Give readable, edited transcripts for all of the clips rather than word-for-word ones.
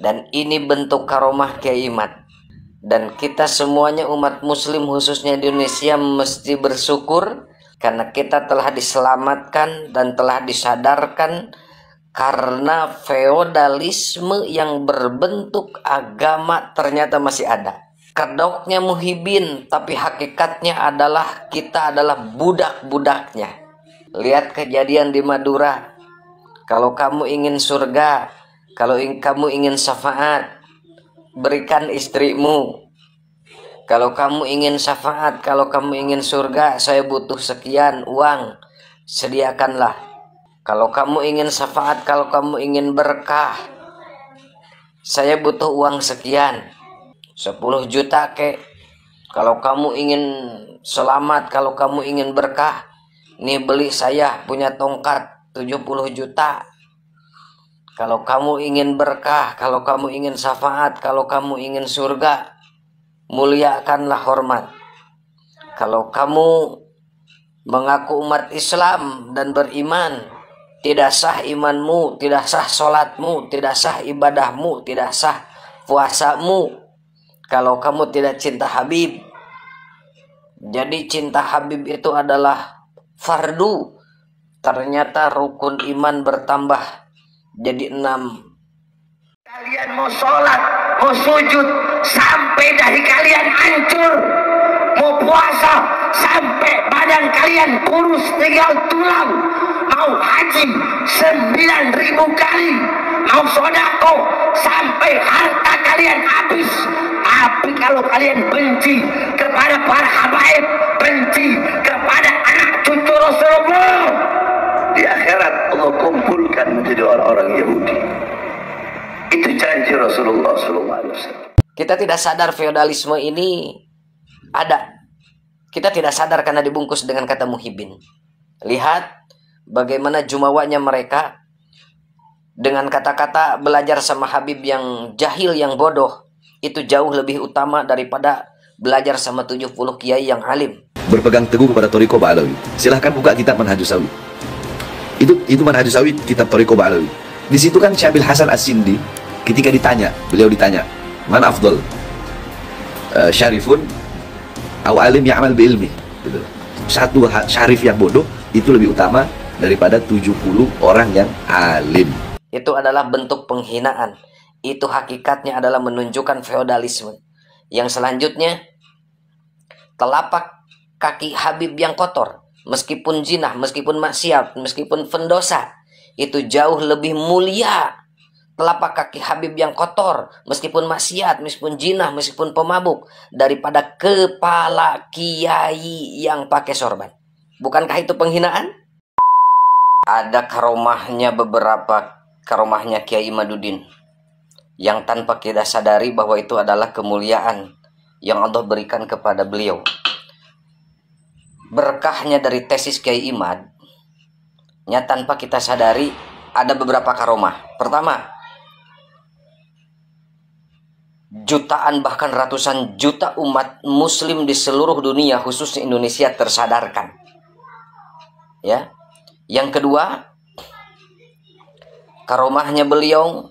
Dan ini bentuk karomah Kiai Imad. Dan kita semuanya umat muslim khususnya di Indonesia mesti bersyukur karena kita telah diselamatkan dan telah disadarkan karena feodalisme yang berbentuk agama ternyata masih ada. Kedoknya muhibin, tapi hakikatnya adalah kita adalah budak-budaknya. Lihat kejadian di Madura. Kalau kamu ingin surga, kalau kamu ingin syafaat, berikan istrimu. Kalau kamu ingin syafaat, kalau kamu ingin surga, saya butuh sekian uang, sediakanlah. Kalau kamu ingin syafaat, kalau kamu ingin berkah, saya butuh uang sekian, 10 juta kek. Kalau kamu ingin selamat, kalau kamu ingin berkah, nih beli saya punya tongkat 70 juta. Kalau kamu ingin berkah, kalau kamu ingin syafaat, kalau kamu ingin surga, muliakanlah hormat. Kalau kamu mengaku umat Islam dan beriman, tidak sah imanmu, tidak sah sholatmu, tidak sah ibadahmu, tidak sah puasamu. Kalau kamu tidak cinta Habib. Jadi cinta Habib itu adalah fardu. Ternyata rukun iman bertambah jadi 6. Kalian mau sholat, mau sujud, sampai dari kalian hancur. Mau puasa, sampai badan kalian kurus tinggal tulang. Mau haji 9.000 kali. Mau sodako, sampai harta kalian habis. Tapi kalau kalian benci kepada para habaib, benci kepada anak cucu Rasulullah, di akhirat Allah kumpulkan menjadi orang-orang Yahudi. Itu janji Rasulullah SAW. Kita tidak sadar feodalisme ini ada. Kita tidak sadar karena dibungkus dengan kata muhibin. Lihat bagaimana jumawanya mereka dengan kata-kata belajar sama Habib yang jahil, yang bodoh. Itu jauh lebih utama daripada belajar sama 70 kiai yang alim. Berpegang teguh kepada Thariqah Ba'alawi. Silahkan buka kitab Manhajus Sawi. Itu Manhajus Sawi, kitab Thariqah Ba'alawi. Di situ kan Syabil Hasan As-Sindi ketika beliau ditanya, "Man afdal? Syarifun atau alim ya'mal bi ilmi?" Gitu. Satu syarif yang bodoh itu lebih utama daripada 70 orang yang alim. Itu adalah bentuk penghinaan. Itu hakikatnya adalah menunjukkan feodalisme. Yang selanjutnya, telapak kaki Habib yang kotor, meskipun jinah, meskipun maksiat, meskipun pendosa, itu jauh lebih mulia. Telapak kaki Habib yang kotor, meskipun maksiat, meskipun jinah, meskipun pemabuk, daripada kepala kiai yang pakai sorban. Bukankah itu penghinaan? Ada karomahnya, beberapa karomahnya Kiai Imaduddin yang tanpa kita sadari bahwa itu adalah kemuliaan yang Allah berikan kepada beliau. Berkahnya dari tesis Kiai Imad, tanpa kita sadari ada beberapa karomah. Pertama, jutaan bahkan ratusan juta umat muslim di seluruh dunia khususnya Indonesia tersadarkan. Ya. Yang kedua, karomahnya beliau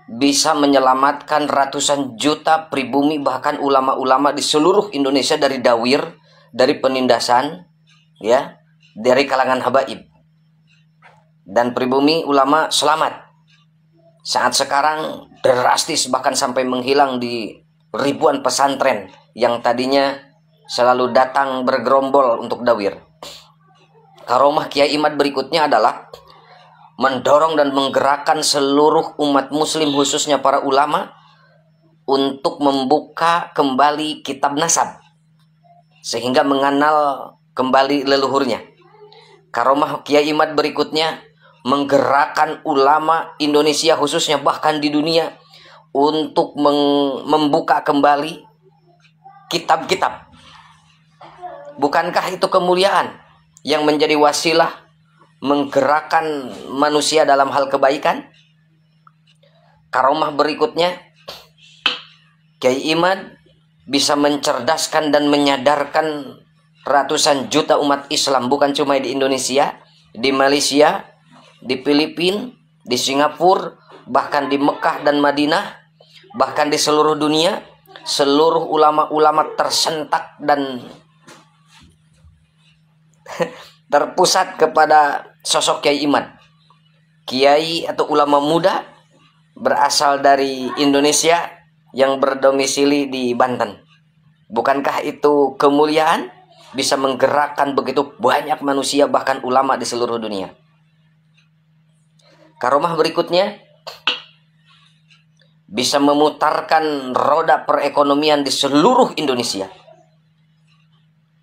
bisa menyelamatkan ratusan juta pribumi bahkan ulama-ulama di seluruh Indonesia dari dawir, dari penindasan, ya, dari kalangan habaib. Dan pribumi ulama selamat. Saat sekarang drastis bahkan sampai menghilang di ribuan pesantren yang tadinya selalu datang bergerombol untuk dawir. Karomah Kiai Imad berikutnya adalah mendorong dan menggerakkan seluruh umat muslim khususnya para ulama untuk membuka kembali kitab nasab sehingga mengenal kembali leluhurnya. Karomah Kiai Imad berikutnya menggerakkan ulama Indonesia khususnya bahkan di dunia untuk membuka kembali kitab-kitab. Bukankah itu kemuliaan yang menjadi wasilah menggerakkan manusia dalam hal kebaikan? Karomah berikutnya, Kiai Imad bisa mencerdaskan dan menyadarkan ratusan juta umat Islam, bukan cuma di Indonesia, di Malaysia, di Filipina, di Singapura, bahkan di Mekah dan Madinah, bahkan di seluruh dunia, seluruh ulama-ulama tersentak dan terpusat kepada sosok Kiai Imad. Kiai atau ulama muda berasal dari Indonesia yang berdomisili di Banten. Bukankah itu kemuliaan? Bisa menggerakkan begitu banyak manusia, bahkan ulama di seluruh dunia. Karomah berikutnya, bisa memutarkan roda perekonomian di seluruh Indonesia.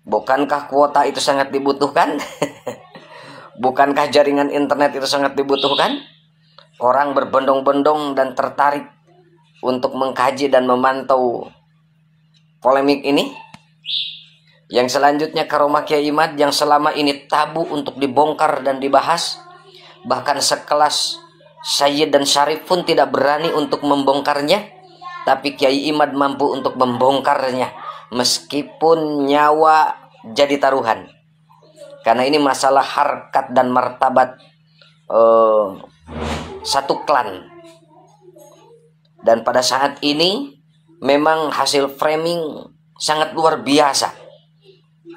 Bukankah kuota itu sangat dibutuhkan? Bukankah jaringan internet itu sangat dibutuhkan? Orang berbondong-bondong dan tertarik untuk mengkaji dan memantau polemik ini. Yang selanjutnya, karomah Kiai Imad yang selama ini tabu untuk dibongkar dan dibahas. Bahkan sekelas Sayyid dan Syarif pun tidak berani untuk membongkarnya. Tapi Kiai Imad mampu untuk membongkarnya, meskipun nyawa jadi taruhan. Karena ini masalah harkat dan martabat satu klan. Dan pada saat ini memang hasil framing sangat luar biasa.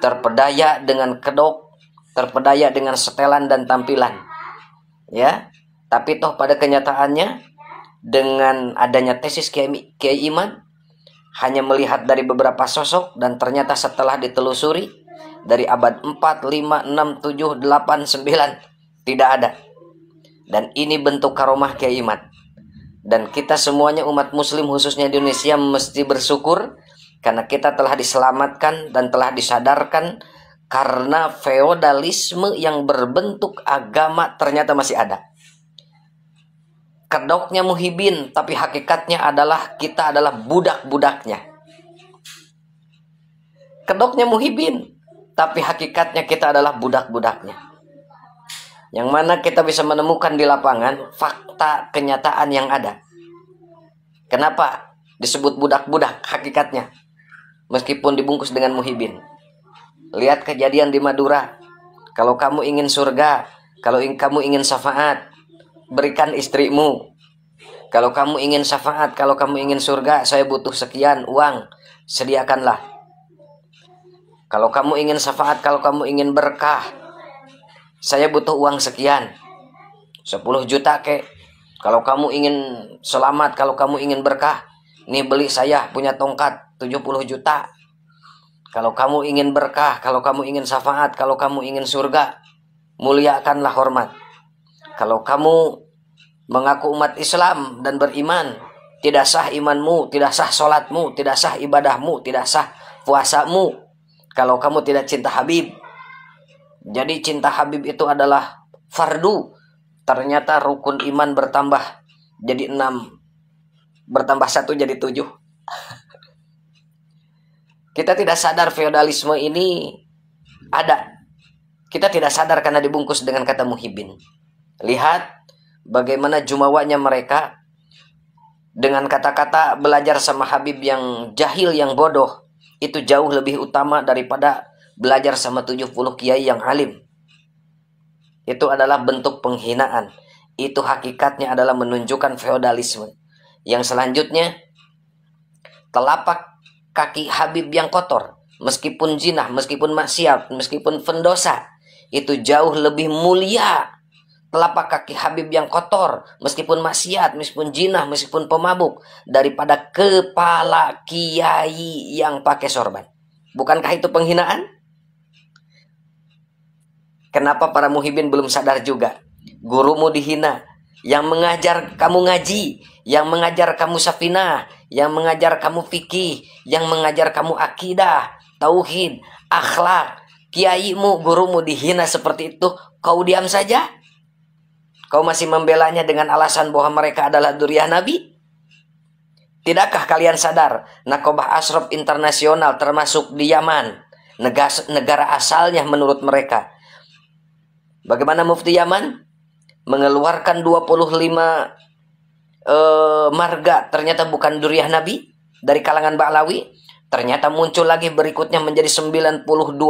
Terpedaya dengan kedok, terpedaya dengan setelan dan tampilan. Ya, tapi toh pada kenyataannya dengan adanya tesis Kiai Imad hanya melihat dari beberapa sosok, dan ternyata setelah ditelusuri dari abad 4, 5, 6, 7, 8, 9 tidak ada. Dan ini bentuk karomah Kiai Imad. Dan kita semuanya umat muslim khususnya di Indonesia mesti bersyukur karena kita telah diselamatkan dan telah disadarkan, karena feodalisme yang berbentuk agama ternyata masih ada. Kedoknya Muhyiddin, tapi hakikatnya adalah kita adalah budak-budaknya. Kedoknya Muhyiddin, tapi hakikatnya kita adalah budak-budaknya. Yang mana kita bisa menemukan di lapangan fakta kenyataan yang ada. Kenapa disebut budak-budak hakikatnya? Meskipun dibungkus dengan Muhyiddin. Lihat kejadian di Madura. Kalau kamu ingin surga, kalau kamu ingin syafaat, berikan istrimu. Kalau kamu ingin syafaat, kalau kamu ingin surga, saya butuh sekian uang, sediakanlah. Kalau kamu ingin syafaat, kalau kamu ingin berkah, saya butuh uang sekian, 10 juta kek. Kalau kamu ingin selamat, kalau kamu ingin berkah, nih beli saya punya tongkat 70 juta. Kalau kamu ingin berkah, kalau kamu ingin syafaat, kalau kamu ingin surga, muliakanlah hormat. Kalau kamu mengaku umat Islam dan beriman, tidak sah imanmu, tidak sah sholatmu, tidak sah ibadahmu, tidak sah puasamu, kalau kamu tidak cinta Habib. Jadi cinta Habib itu adalah fardu. Ternyata rukun iman bertambah jadi 6, bertambah 1 jadi 7. Kita tidak sadar feodalisme ini ada. Kita tidak sadar karena dibungkus dengan kata Muhyiddin. Lihat bagaimana jumawanya mereka dengan kata-kata belajar sama Habib yang jahil, yang bodoh. Itu jauh lebih utama daripada belajar sama 70 kiai yang alim. Itu adalah bentuk penghinaan. Itu hakikatnya adalah menunjukkan feodalisme. Yang selanjutnya, telapak kaki Habib yang kotor, meskipun jinah, meskipun maksiat, meskipun pendosa, itu jauh lebih mulia. Telapak kaki Habib yang kotor, meskipun maksiat, meskipun jinah, meskipun pemabuk, daripada kepala kiai yang pakai sorban. Bukankah itu penghinaan? Kenapa para Muhyiddin belum sadar juga? Gurumu dihina, yang mengajar kamu ngaji, yang mengajar kamu safinah, yang mengajar kamu fikih, yang mengajar kamu akidah, tauhid, akhlak. Kiaimu, gurumu dihina seperti itu, kau diam saja? Kau masih membelanya dengan alasan bahwa mereka adalah dzurriyyah Nabi? Tidakkah kalian sadar, Nakobah Ashraf Internasional termasuk di Yaman, negara asalnya menurut mereka. Bagaimana Mufti Yaman mengeluarkan 25 marga, ternyata bukan dzurriyyah Nabi dari kalangan Ba'lawi. Ternyata muncul lagi berikutnya menjadi 92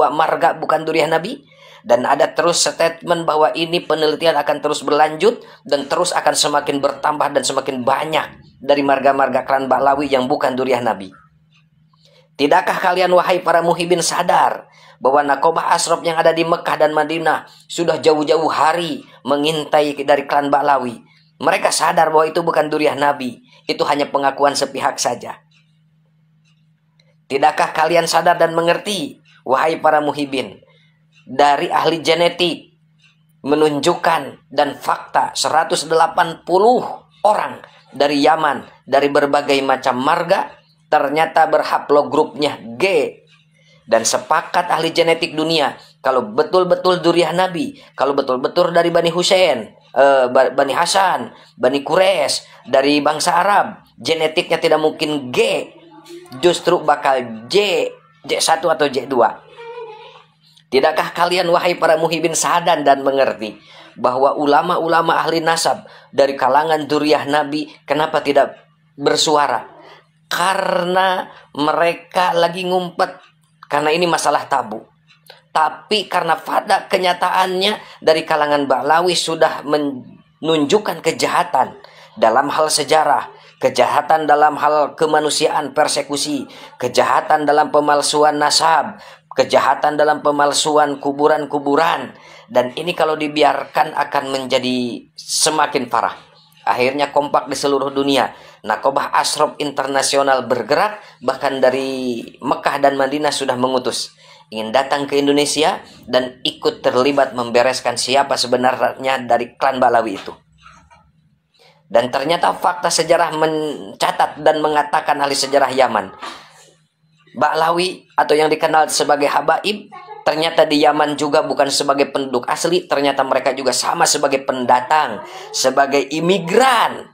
marga bukan dzurriyyah Nabi. Dan ada terus statement bahwa ini penelitian akan terus berlanjut dan terus akan semakin bertambah dan semakin banyak dari marga-marga klan Ba'lawi yang bukan Duriah Nabi. Tidakkah kalian wahai para muhibin sadar bahwa nakobah asraf yang ada di Mekah dan Madinah sudah jauh-jauh hari mengintai dari klan Ba'lawi. Mereka sadar bahwa itu bukan Duriah Nabi, itu hanya pengakuan sepihak saja. Tidakkah kalian sadar dan mengerti wahai para muhibin, dari ahli genetik menunjukkan dan fakta 180 orang dari Yaman, dari berbagai macam marga, ternyata berhaplogrupnya G. Dan sepakat ahli genetik dunia, kalau betul-betul Duriah Nabi, kalau betul-betul dari Bani Husain, Bani Hasan, Bani Quraisy, dari bangsa Arab, genetiknya tidak mungkin G, justru bakal J1 atau J2. Tidakkah kalian wahai para muhibin sadar dan mengerti bahwa ulama-ulama ahli nasab dari kalangan Duriah Nabi kenapa tidak bersuara? Karena mereka lagi ngumpet, karena ini masalah tabu. Tapi karena pada kenyataannya dari kalangan Ba'lawi sudah menunjukkan kejahatan dalam hal sejarah, kejahatan dalam hal kemanusiaan, persekusi, kejahatan dalam pemalsuan nasab, kejahatan dalam pemalsuan kuburan-kuburan. Dan ini kalau dibiarkan akan menjadi semakin parah. Akhirnya kompak di seluruh dunia. Nakobah Ashraf internasional bergerak, bahkan dari Mekah dan Madinah sudah mengutus, ingin datang ke Indonesia dan ikut terlibat membereskan siapa sebenarnya dari klan Ba'lawi itu. Dan ternyata fakta sejarah mencatat dan mengatakan ahli sejarah Yaman, Ba'lawi atau yang dikenal sebagai Habaib, ternyata di Yaman juga bukan sebagai penduduk asli, ternyata mereka juga sama sebagai pendatang, sebagai imigran.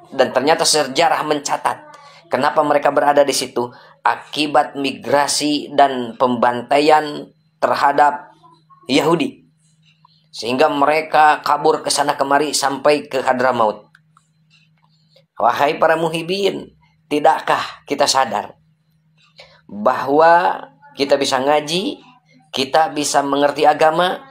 Dan ternyata sejarah mencatat kenapa mereka berada di situ, akibat migrasi dan pembantaian terhadap Yahudi, sehingga mereka kabur ke sana kemari sampai ke Hadramaut. Wahai para muhibin, tidakkah kita sadar bahwa kita bisa ngaji, kita bisa mengerti agama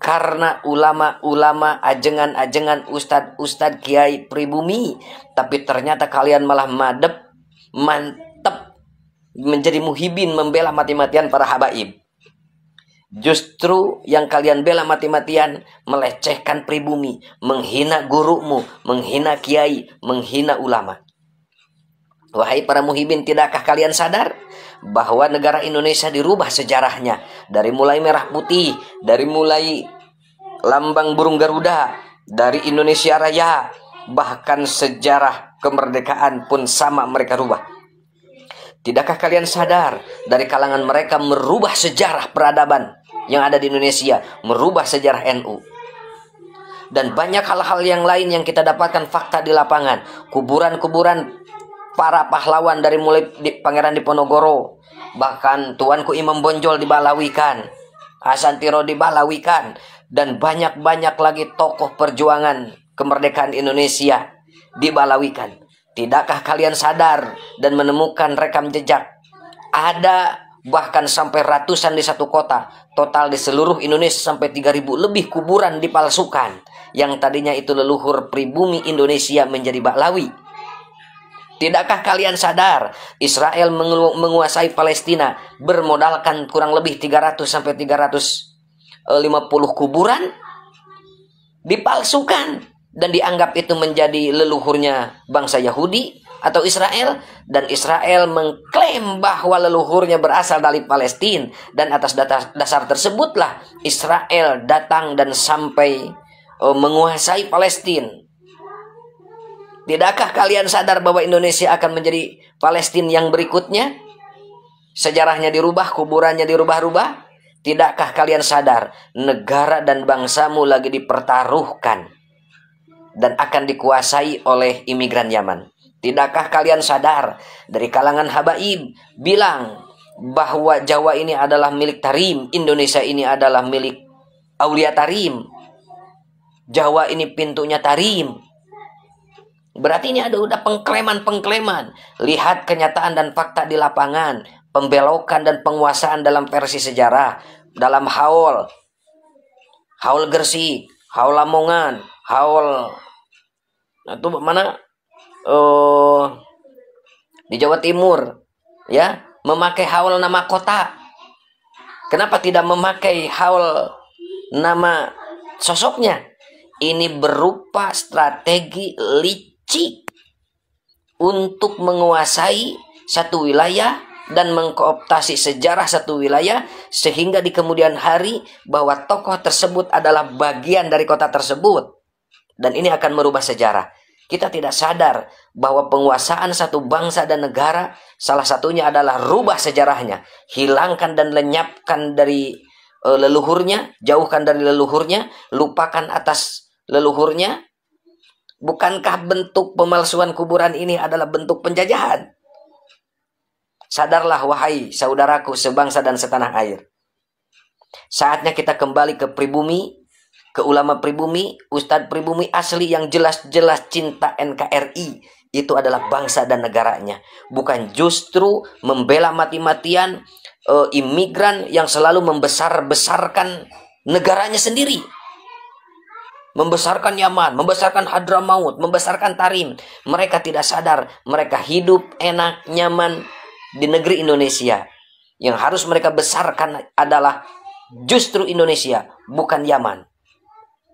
karena ulama-ulama, ajengan-ajengan, ustad-ustad, kiai pribumi, tapi ternyata kalian malah mantep menjadi muhibin, membela mati-matian para habaib. Justru yang kalian bela mati-matian melecehkan pribumi, menghina gurumu, menghina kiai, menghina ulama. Wahai para muhibin, tidakkah kalian sadar bahwa negara Indonesia dirubah sejarahnya, dari mulai merah putih, dari mulai lambang burung Garuda, dari Indonesia Raya, bahkan sejarah kemerdekaan pun sama mereka rubah. Tidakkah kalian sadar dari kalangan mereka merubah sejarah peradaban yang ada di Indonesia, merubah sejarah NU. Dan banyak hal-hal yang lain yang kita dapatkan fakta di lapangan. Kuburan-kuburan para pahlawan dari mulai Pangeran Diponegoro, bahkan Tuanku Imam Bonjol dibalawikan, Hasan Tiro dibalawikan, dan banyak-banyak lagi tokoh perjuangan kemerdekaan Indonesia dibalawikan. Tidakkah kalian sadar dan menemukan rekam jejak? Ada bahkan sampai ratusan di satu kota. Total di seluruh Indonesia sampai 3.000 lebih kuburan dipalsukan. Yang tadinya itu leluhur pribumi Indonesia menjadi Ba'lawi. Tidakkah kalian sadar Israel menguasai Palestina bermodalkan kurang lebih 300 sampai 350 kuburan dipalsukan dan dianggap itu menjadi leluhurnya bangsa Yahudi atau Israel, dan Israel mengklaim bahwa leluhurnya berasal dari Palestina, dan atas dasar tersebutlah Israel datang dan sampai menguasai Palestina. Tidakkah kalian sadar bahwa Indonesia akan menjadi Palestina yang berikutnya? Sejarahnya dirubah, kuburannya dirubah-rubah. Tidakkah kalian sadar negara dan bangsamu lagi dipertaruhkan dan akan dikuasai oleh imigran Yaman? Tidakkah kalian sadar dari kalangan habaib bilang bahwa Jawa ini adalah milik Tarim, Indonesia ini adalah milik Aulia Tarim, Jawa ini pintunya Tarim? Berarti ini ada udah pengklaman. Lihat kenyataan dan fakta di lapangan, pembelokan dan penguasaan dalam versi sejarah, dalam haul haul Gresik, haul Lamongan, haul itu mana? Di Jawa Timur, ya, memakai haul nama kota. Kenapa tidak memakai haul nama sosoknya? Ini berupa strategi licik untuk menguasai satu wilayah dan mengkooptasi sejarah satu wilayah, sehingga di kemudian hari bahwa tokoh tersebut adalah bagian dari kota tersebut, dan ini akan merubah sejarah. Kita tidak sadar bahwa penguasaan satu bangsa dan negara salah satunya adalah rubah sejarahnya, hilangkan dan lenyapkan dari leluhurnya, jauhkan dari leluhurnya, lupakan atas leluhurnya. Bukankah bentuk pemalsuan kuburan ini adalah bentuk penjajahan? Sadarlah wahai saudaraku sebangsa dan setanah air. Saatnya kita kembali ke pribumi, ke ulama pribumi, ustadz pribumi asli yang jelas-jelas cinta NKRI. Itu adalah bangsa dan negaranya. Bukan justru membela mati-matian imigran yang selalu membesar-besarkan negaranya sendiri. Membesarkan Yaman, membesarkan Hadramaut, membesarkan Tarim. Mereka tidak sadar, mereka hidup enak, nyaman di negeri Indonesia. Yang harus mereka besarkan adalah justru Indonesia, bukan Yaman.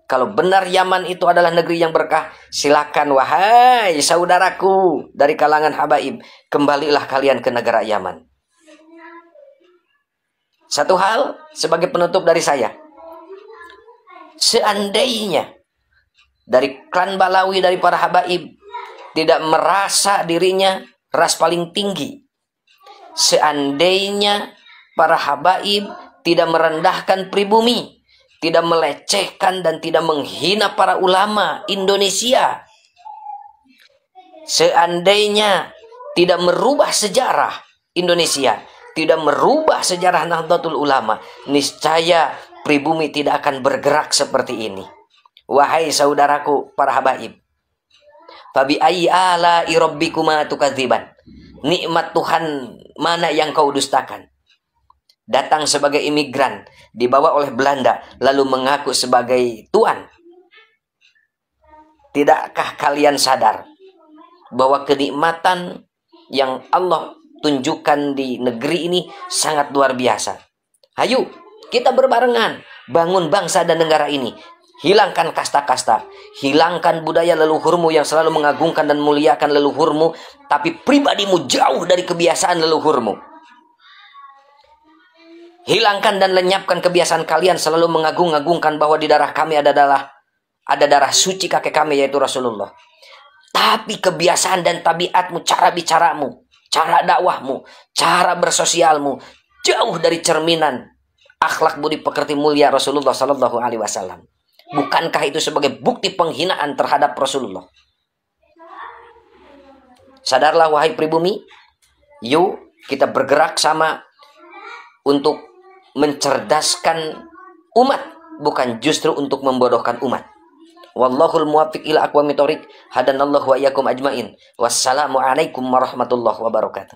Kalau benar Yaman itu adalah negeri yang berkah, silakan wahai saudaraku dari kalangan habaib, kembalilah kalian ke negara Yaman. Satu hal sebagai penutup dari saya. Seandainya dari klan Balawi, dari para habaib tidak merasa dirinya ras paling tinggi, seandainya para habaib tidak merendahkan pribumi, tidak melecehkan dan tidak menghina para ulama Indonesia, seandainya tidak merubah sejarah Indonesia, tidak merubah sejarah Nahdlatul Ulama, niscaya pribumi tidak akan bergerak seperti ini. Wahai saudaraku para habaib, fabi ayyi ala'i rabbikuma tukadziban, nikmat Tuhan mana yang kau dustakan? Datang sebagai imigran, dibawa oleh Belanda, lalu mengaku sebagai tuan. Tidakkah kalian sadar bahwa kenikmatan yang Allah tunjukkan di negeri ini sangat luar biasa? Hayu, kita berbarengan bangun bangsa dan negara ini. Hilangkan kasta-kasta, hilangkan budaya leluhurmu yang selalu mengagungkan dan muliakan leluhurmu, tapi pribadimu jauh dari kebiasaan leluhurmu. Hilangkan dan lenyapkan kebiasaan kalian selalu mengagung-agungkan bahwa di darah kami ada darah suci kakek kami, yaitu Rasulullah. Tapi kebiasaan dan tabiatmu, cara bicaramu, cara dakwahmu, cara bersosialmu jauh dari cerminan akhlak budi pekerti mulia Rasulullah Sallallahu Alaihi Wasallam. Bukankah itu sebagai bukti penghinaan terhadap Rasulullah? Sadarlah wahai pribumi, yuk kita bergerak sama untuk mencerdaskan umat, bukan justru untuk membodohkan umat. Wallahul muwaffiq ila aqwamit thoriq, hadanallahu wa iyyakum ajmain. Wassalamu alaikum warahmatullahi wabarakatuh.